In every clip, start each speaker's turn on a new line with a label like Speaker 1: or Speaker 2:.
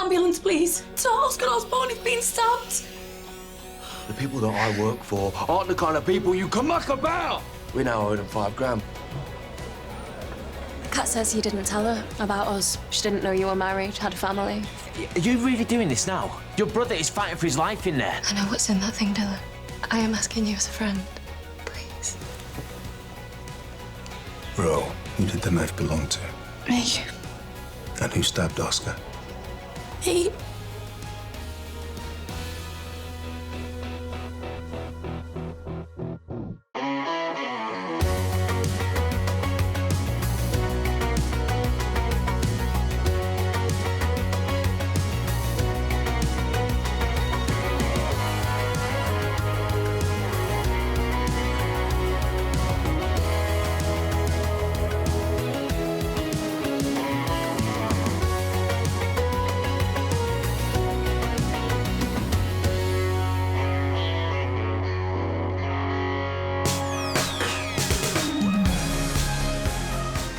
Speaker 1: ambulance, please. Sir Oscar Osborne is being stabbed.
Speaker 2: The people that I work for aren't the kind of people you can muck about. We now owe them £5 grand.
Speaker 1: Kat says you didn't tell her about us. She didn't know you were married, had a family.
Speaker 3: Are you really doing this now? Your brother is fighting for his life in there.
Speaker 1: I know what's in that thing, Dylan. I am asking you as a friend. Please.
Speaker 4: Ro, who did the knife belong to?
Speaker 1: Me.
Speaker 4: And who stabbed Oscar?
Speaker 1: Me.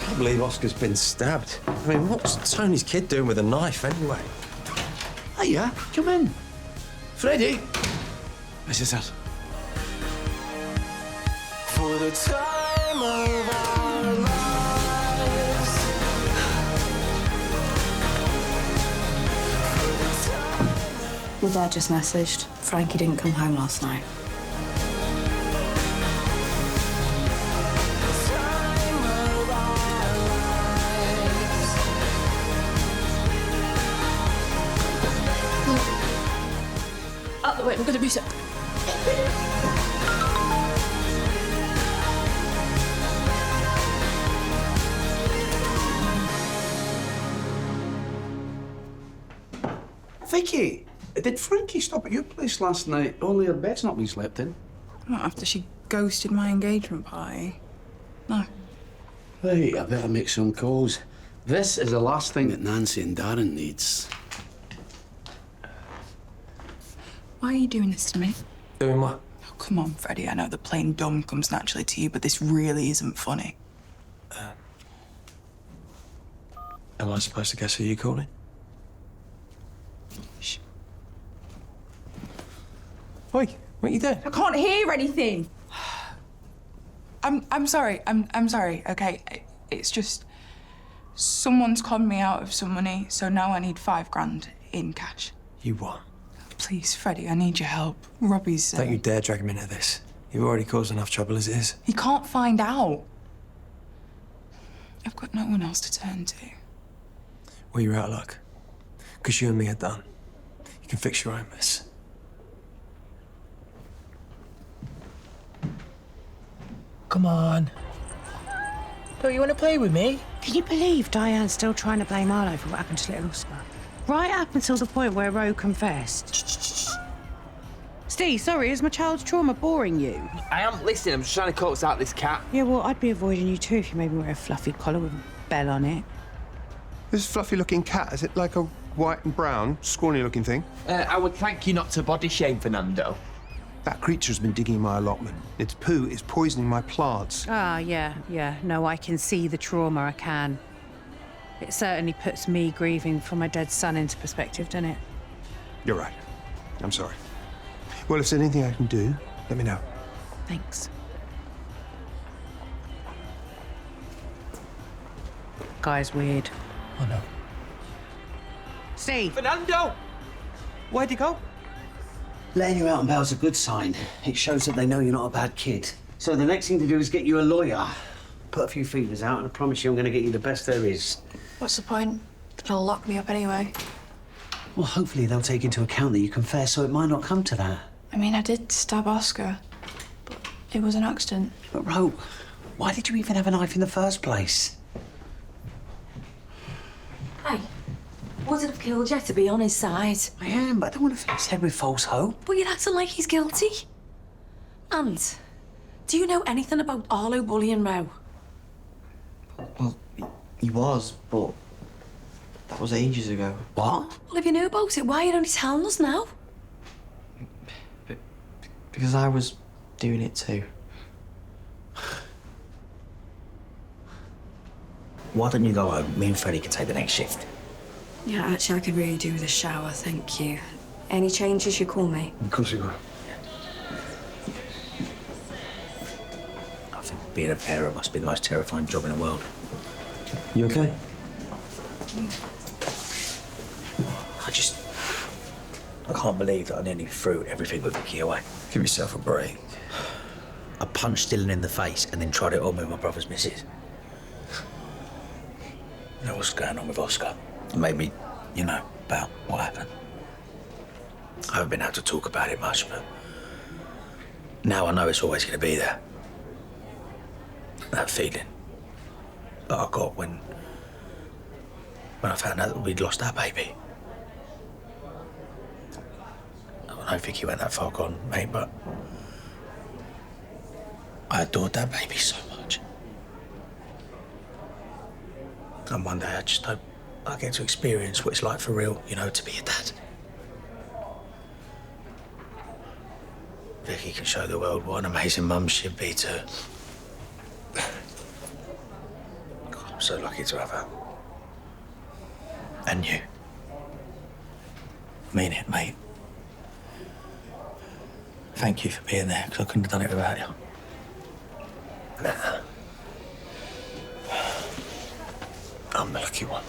Speaker 5: I believe Oscar's been stabbed. I mean, what's Tony's kid doing with a knife anyway?
Speaker 2: Hiya, come in. Freddie. This is us. For the time of our lives.
Speaker 6: Your dad just messaged. Frankie didn't come home last night.
Speaker 1: Out the way, I'm gonna be sick.
Speaker 7: Vicky, did Frankie stop at your place last night? Only her bed's not been slept in.
Speaker 8: Not after she ghosted my engagement party. No.
Speaker 7: Hey, I better make some calls. This is the last thing that Nancy and Darren needs.
Speaker 8: Why are you doing this to me?
Speaker 5: Doing what?
Speaker 8: Oh, come on, Freddie. I know that playing dumb comes naturally to you, but this really isn't funny.
Speaker 5: Am I supposed to guess who you're calling?
Speaker 8: Shh.
Speaker 5: Oi, what you doing?
Speaker 8: I can't hear anything. I'm sorry. I'm sorry. Okay, it's just someone's conned me out of some money, so now I need $5 grand in cash.
Speaker 5: You what?
Speaker 8: Please, Freddie, I need your help. Robbie's.
Speaker 5: Don't you dare drag him into this. You've already caused enough trouble as it is.
Speaker 8: He can't find out. I've got no one else to turn to.
Speaker 5: Well, you're out of luck. Because you and me are done. You can fix your own mess.
Speaker 3: Come on. Don't you want to play with me?
Speaker 9: Can you believe Diane's still trying to blame Arlo for what happened to little Oscar? Right up until the point where Ro confessed. Steve, sorry, is my child's trauma boring you?
Speaker 3: I am listening. I'm just trying to coax out this cat.
Speaker 9: Yeah, well, I'd be avoiding you too if you made me wear a fluffy collar with a bell on it.
Speaker 4: This fluffy-looking cat, is it like a white and brown, scrawny-looking thing?
Speaker 3: I would thank you not to body shame Fernando.
Speaker 4: That creature's been digging my allotment. Its poo is poisoning my plants.
Speaker 9: Ah, yeah. No, I can see the trauma, I can. It certainly puts me grieving for my dead son into perspective, doesn't it?
Speaker 4: You're right. I'm sorry. Well, if there's anything I can do, let me know.
Speaker 9: Thanks. Guy's weird.
Speaker 5: Oh, no.
Speaker 9: Steve!
Speaker 3: Fernando!
Speaker 5: Where'd he go?
Speaker 10: Letting you out and bail's a good sign. It shows that they know you're not a bad kid. So the next thing to do is get you a lawyer. Put a few feelers out and I promise you I'm going to get you the best there is.
Speaker 1: What's the point? They'll lock me up anyway.
Speaker 10: Well, hopefully they'll take into account that you confess, so it might not come to that.
Speaker 1: I mean, I did stab Oscar, but it was an accident.
Speaker 10: But, Ro, why did you even have a knife in the first place?
Speaker 1: Hey, wouldn't have killed you to be on his side.
Speaker 10: I am, but I don't want to fill his head with false hope.
Speaker 1: But you're acting like he's guilty. And do you know anything about Arlo bullying Ro?
Speaker 11: Well, he was, but that was ages ago.
Speaker 10: What?
Speaker 1: Well, if you knew about it, why are you only telling us now?
Speaker 11: Because I was doing it too.
Speaker 10: Why don't you go home? Me and Freddie can take the next shift.
Speaker 6: Yeah, actually, I could really do with a shower, thank you. Any changes, you call me.
Speaker 3: Of course you will.
Speaker 10: I think being a parent must be the most terrifying job in the world.
Speaker 5: You okay?
Speaker 10: I can't believe that I nearly threw everything with Vicky away.
Speaker 5: Give yourself a break.
Speaker 10: I punched Dylan in the face and then tried it on with my brother's missus. You know what's going on with Oscar? It made me, about what happened. I haven't been able to talk about it much, but now I know it's always going to be there. That feeling that I got when I found out that we'd lost our baby. I don't think he went that far gone, mate, but I adored that baby so much. And one day I just hope I get to experience what it's like for real, to be a dad. Vicky can show the world what an amazing mum she'd be too. God, I'm so lucky to have her. And you. Mean it, mate. Thank you for being there, because I couldn't have done it without you. Nah. I'm the lucky one.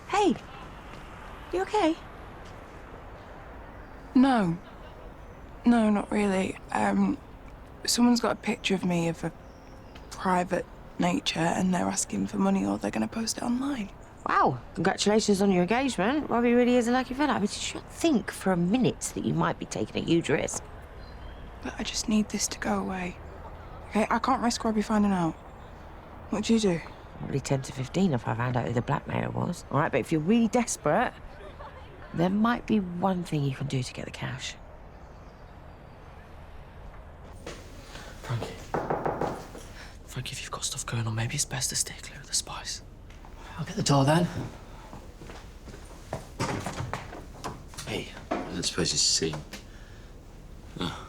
Speaker 9: Hey, you okay?
Speaker 8: No. No, not really. Someone's got a picture of me of a private nature and they're asking for money or they're going to post it online.
Speaker 9: Wow, congratulations on your engagement. Robbie really is a lucky fella. I mean, did you think for a minute that you might be taking a huge risk?
Speaker 8: But I just need this to go away. Okay, I can't risk Robbie finding out. What do you do?
Speaker 9: Probably 10 to 15 if I found out who the blackmailer was. All right, but if you're really desperate, there might be one thing you can do to get the cash.
Speaker 11: Frankie, if you've got stuff going on, maybe it's best to stay clear of the spice.
Speaker 7: I'll get the door then.
Speaker 12: Hey, I don't suppose it's the same. Oh.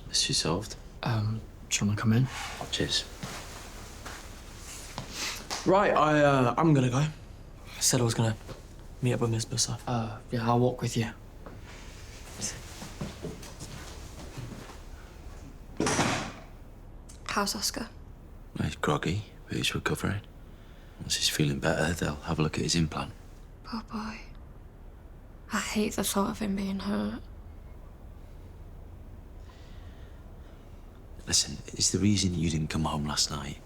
Speaker 12: Mystery solved.
Speaker 11: Do you want to come in?
Speaker 12: Cheers.
Speaker 11: Right, I'm gonna go. I said I was gonna meet up with Miss Bussard. Yeah, I'll walk with you.
Speaker 13: How's Oscar?
Speaker 12: Well, he's groggy, but he's recovering. Once he's feeling better, they'll have a look at his implant.
Speaker 13: Poor boy. I hate the thought of him being hurt.
Speaker 12: Listen, is the reason you didn't come home last night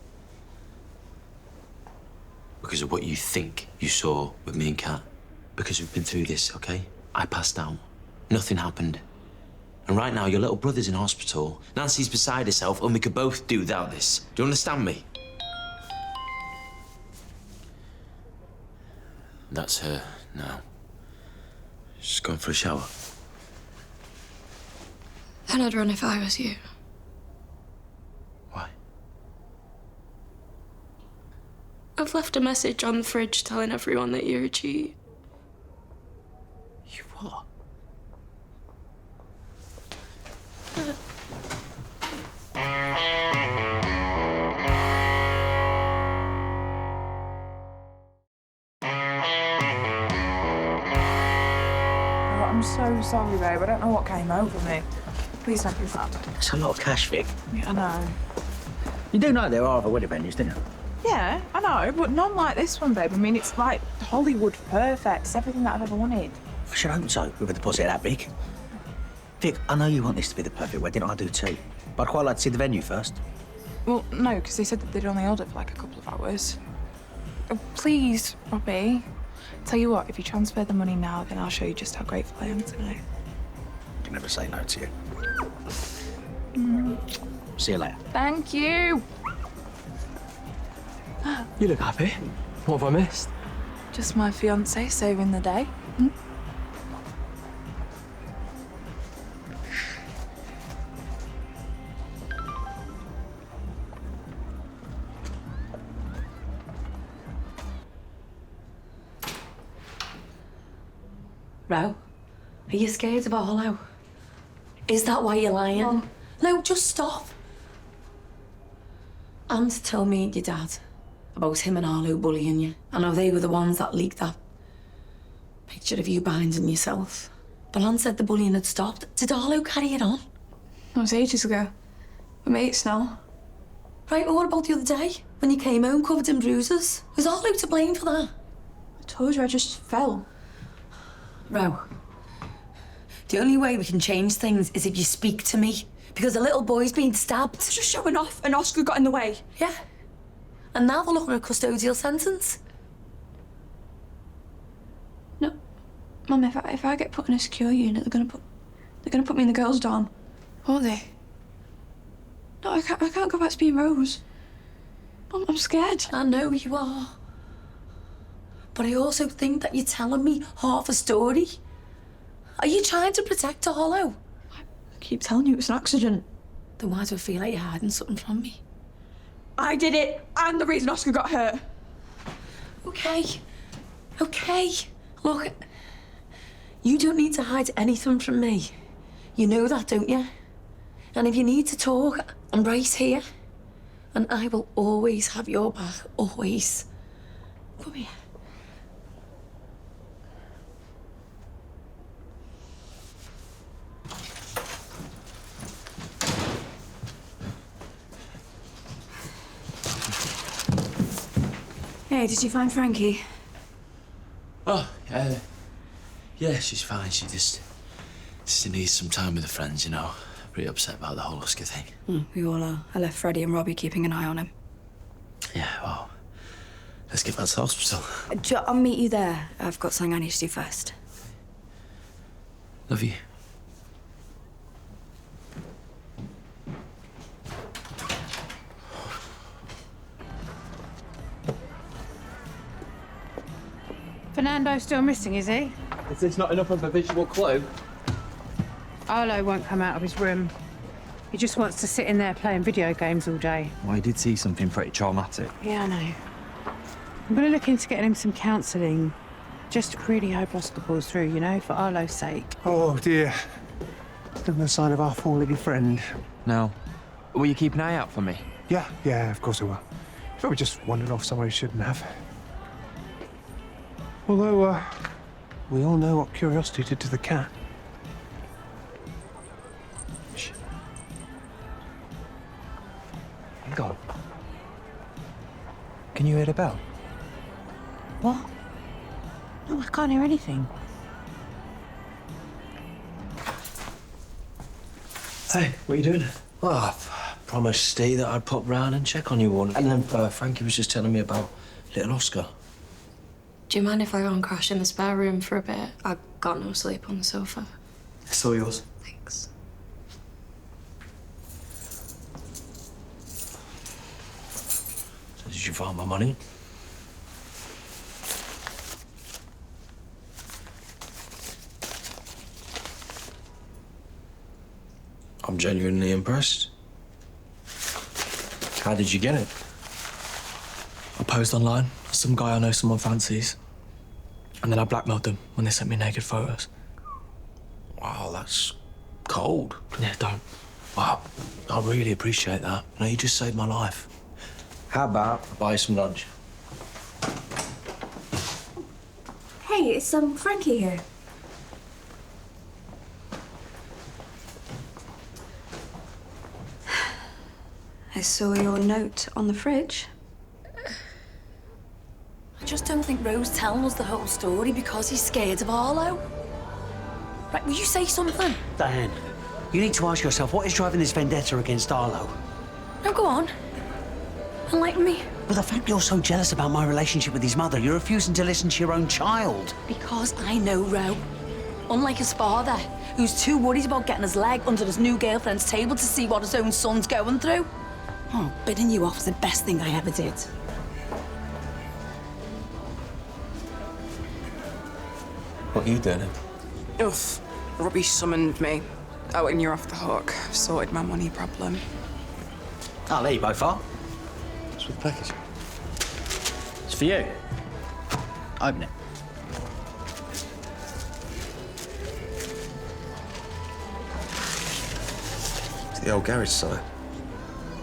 Speaker 12: because of what you think you saw with me and Kat? Because we've been through this, okay? I passed out. Nothing happened. And right now, your little brother's in hospital, Nancy's beside herself, and we could both do without this. Do you understand me? That's her now. She's going for a shower.
Speaker 13: Then I'd run if I was you.
Speaker 12: Why?
Speaker 13: I've left a message on the fridge telling everyone that you're a cheat.
Speaker 12: You what?
Speaker 8: I'm so sorry, babe. I don't know what came over me. Please don't be mad.
Speaker 10: That's a lot of cash, Vic.
Speaker 8: Yeah, I know.
Speaker 10: You do know there are other wedding venues, don't you?
Speaker 8: Yeah, I know, but none like this one, babe. I mean, it's like Hollywood perfect. It's everything that I've ever wanted.
Speaker 10: I should hope so, with a deposit that big. Vic, I know you want this to be the perfect wedding. I do too. But I'd quite like to see the venue first.
Speaker 8: Well, no, because they said that they'd only hold it for like a couple of hours. Oh, please, Robbie. Tell you what, if you transfer the money now, then I'll show you just how grateful I am tonight.
Speaker 10: I can never say no to you.
Speaker 8: Mm.
Speaker 10: See you later.
Speaker 8: Thank you.
Speaker 11: You look happy. What have I missed?
Speaker 8: Just my fiancé saving the day. Hmm?
Speaker 1: Ro, are you scared of Arlo? Is that why you're lying?
Speaker 13: Mum.
Speaker 1: No, just stop. And tell me and your dad about him and Arlo bullying you. I know they were the ones that leaked that picture of you binding yourself. But Anne said the bullying had stopped. Did Arlo carry it on?
Speaker 8: That was ages ago. We're mates now.
Speaker 1: Right, well, what about the other day? When you came home covered in bruises? Was Arlo to blame for that?
Speaker 8: I told you I just fell.
Speaker 1: Ro, the only way we can change things is if you speak to me. Because a little boy's been stabbed.
Speaker 8: Just showing off and Oscar got in the way.
Speaker 1: Yeah. And now they're looking at a custodial sentence.
Speaker 8: No. Mum, if I get put in a secure unit, they're gonna put me in the girls' dorm. Won't they? No, I can't go back to being Rose. I'm scared.
Speaker 1: I know you are. But I also think that you're telling me half a story. Are you trying to protect Arlo?
Speaker 8: I keep telling you it's an accident.
Speaker 1: Then why do I feel like you're hiding something from me?
Speaker 8: I did it. I'm the reason Oscar got hurt.
Speaker 1: Okay. Okay. Look, you don't need to hide anything from me. You know that, don't you? And if you need to talk, I'm right here. And I will always have your back, always. Come here.
Speaker 6: Hey, did you find Frankie?
Speaker 12: Oh, yeah, she's fine. She just needs some time with her friends, you know. Pretty upset about the whole Oscar thing.
Speaker 6: We all are. I left Freddie and Robbie keeping an eye on him.
Speaker 12: Yeah, well, let's get back to the hospital.
Speaker 6: I'll meet you there. I've got something I need to do first.
Speaker 12: Love you.
Speaker 9: Fernando's still missing, is he?
Speaker 11: Is this not enough of a visual clue?
Speaker 9: Arlo won't come out of his room. He just wants to sit in there playing video games all day.
Speaker 14: Well, I did see something pretty traumatic.
Speaker 9: Yeah, I know. I'm going to look into getting him some counselling. Just really hope Oscar pulls through, you know, for Arlo's sake.
Speaker 4: Oh, dear. Still no sign of our four-legged friend.
Speaker 14: No. Will you keep an eye out for me?
Speaker 4: Yeah, of course I will. Probably just wandered off somewhere he shouldn't have. Although, we all know what curiosity did to the cat. Shh. Hang on. Can you hear the bell?
Speaker 9: What? No, I can't hear anything.
Speaker 2: Hey, what are you doing? Well, I promised Steve that I'd pop round and check on you all. And then Frankie was just telling me about little Oscar.
Speaker 13: Do you mind if I go and crash in the spare room for a bit? I got no sleep on the sofa.
Speaker 11: It's all yours.
Speaker 13: Thanks.
Speaker 2: So did you find my money? I'm genuinely impressed. How did you get it?
Speaker 11: I posed online. Some guy I know someone fancies. And then I blackmailed them when they sent me naked photos.
Speaker 2: Wow, that's cold.
Speaker 11: Yeah, don't.
Speaker 2: Wow, I really appreciate that. You know, you just saved my life. How about I buy you some lunch?
Speaker 6: Hey, it's Frankie here. I saw your note on the fridge.
Speaker 1: I just don't think Ro's telling us the whole story because he's scared of Arlo. Right, will you say something?
Speaker 15: Diane, you need to ask yourself what is driving this vendetta against Arlo?
Speaker 1: No, go on. Enlighten me.
Speaker 15: Well, the fact you're so jealous about my relationship with his mother, you're refusing to listen to your own child.
Speaker 1: Because I know Ro. Unlike his father, who's too worried about getting his leg under his new girlfriend's table to see what his own son's going through. Oh, bidding you off was the best thing I ever did.
Speaker 2: What are you doing?
Speaker 8: Ugh. Robbie summoned me. Oh, and you're off the hook. I've sorted my money problem.
Speaker 15: Oh, there you both are.
Speaker 2: It's for the package.
Speaker 15: It's for you. Open it.
Speaker 2: The old garage site.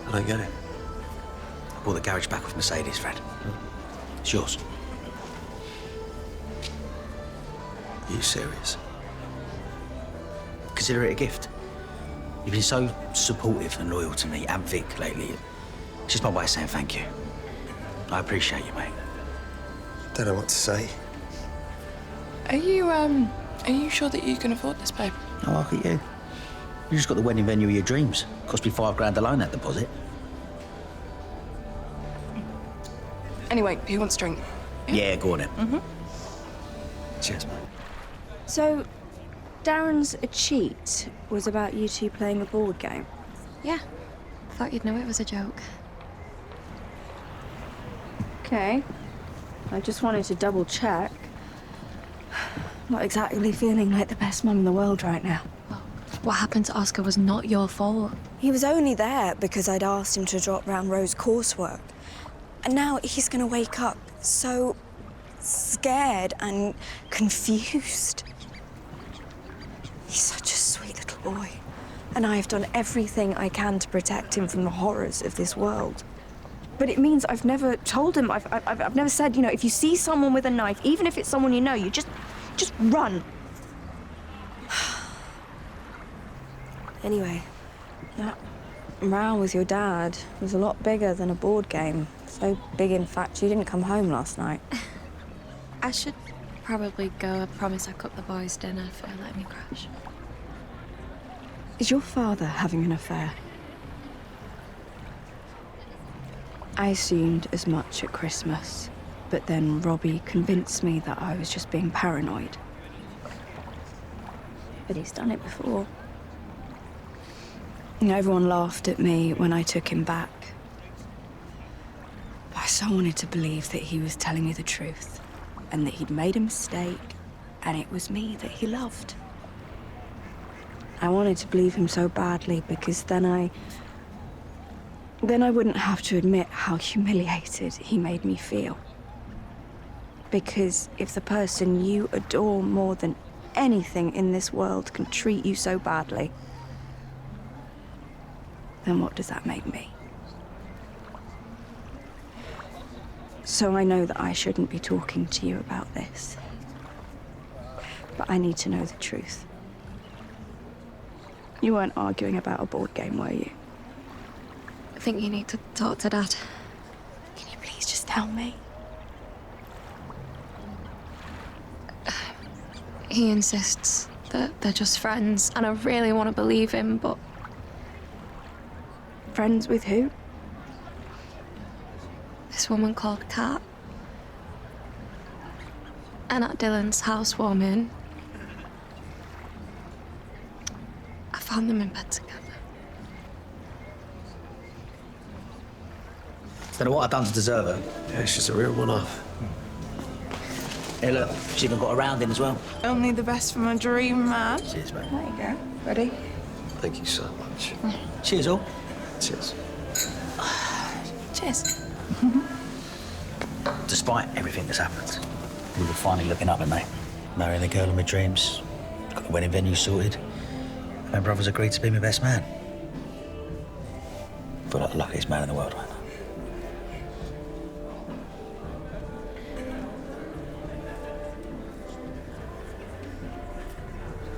Speaker 2: I don't get it.
Speaker 10: I bought the garage back off Mercedes, Fred. It's yours.
Speaker 2: Are you serious?
Speaker 10: Consider it a gift. You've been so supportive and loyal to me and Vic lately. It's just my way of saying thank you. I appreciate you, mate.
Speaker 2: Don't know what to say.
Speaker 8: Are you sure that you can afford this, babe?
Speaker 10: Oh, look at you. You just got the wedding venue of your dreams. Cost me £5 alone, that deposit.
Speaker 8: Anyway, who wants a drink?
Speaker 10: Yeah, go on then.
Speaker 8: Mm-hmm.
Speaker 10: Cheers, mate.
Speaker 6: So, Darren's a cheat was about you two playing a board game.
Speaker 13: Yeah. Thought you'd know it was a joke.
Speaker 6: Okay. I just wanted to double check. Not exactly feeling like the best mum in the world right now.
Speaker 13: What happened to Oscar was not your fault.
Speaker 6: He was only there because I'd asked him to drop round Rose's coursework. And now he's gonna wake up so scared and confused. He's such a sweet little boy. And I have done everything I can to protect him from the horrors of this world. But it means I've never told him, I've never said, you know, if you see someone with a knife, even if it's someone you know, you just run. Anyway, that row with your dad was a lot bigger than a board game. So big, in fact, you didn't come home last night.
Speaker 13: I should probably go. I promise I cooked the boys' dinner for letting me crash.
Speaker 6: Is your father having an affair? I assumed as much at Christmas, but then Robbie convinced me that I was just being paranoid. But he's done it before. You know, everyone laughed at me when I took him back. But I so wanted to believe that he was telling me the truth, and that he'd made a mistake, and it was me that he loved. I wanted to believe him so badly because then I wouldn't have to admit how humiliated he made me feel. Because if the person you adore more than anything in this world can treat you so badly, then what does that make me? So I know that I shouldn't be talking to you about this. But I need to know the truth. You weren't arguing about a board game, were you?
Speaker 13: I think you need to talk to Dad.
Speaker 6: Can you please just tell me?
Speaker 13: He insists that they're just friends, and I really want to believe him, but...
Speaker 6: Friends with who?
Speaker 13: This woman called Kat. And at Dylan's housewarming, I found them in bed together.
Speaker 10: Don't know what I've done to deserve her.
Speaker 2: Yeah, it's just a real one-off.
Speaker 10: Hey, look, she's even got a round in as well.
Speaker 8: Only the best for my dream, man.
Speaker 10: Cheers, mate.
Speaker 8: There you go. Ready?
Speaker 2: Thank you so much.
Speaker 10: Cheers, all.
Speaker 2: Cheers.
Speaker 8: Cheers.
Speaker 10: Despite everything that's happened, we were finally looking up, weren't they? Marrying the girl of my dreams, got the wedding venue sorted. My brother's agreed to be my best man. I feel like the luckiest man in the world right now.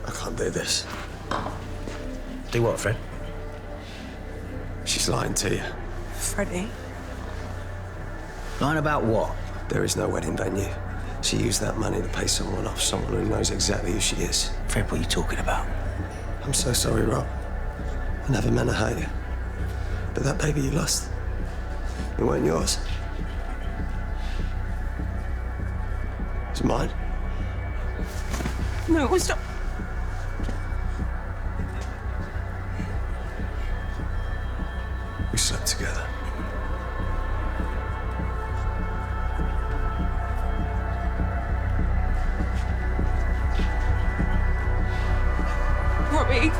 Speaker 2: I can't do this.
Speaker 10: Do what, Fred?
Speaker 2: She's lying to you.
Speaker 8: Freddie.
Speaker 10: Lying about what?
Speaker 2: There is no wedding venue. She used that money to pay someone off, someone who knows exactly who she is.
Speaker 10: Fred, what are you talking about?
Speaker 2: I'm so sorry, Rob. I never meant to hurt you. But that baby you lost, it weren't yours. It's mine.
Speaker 8: No, stop.
Speaker 2: We slept together.
Speaker 8: Robbie.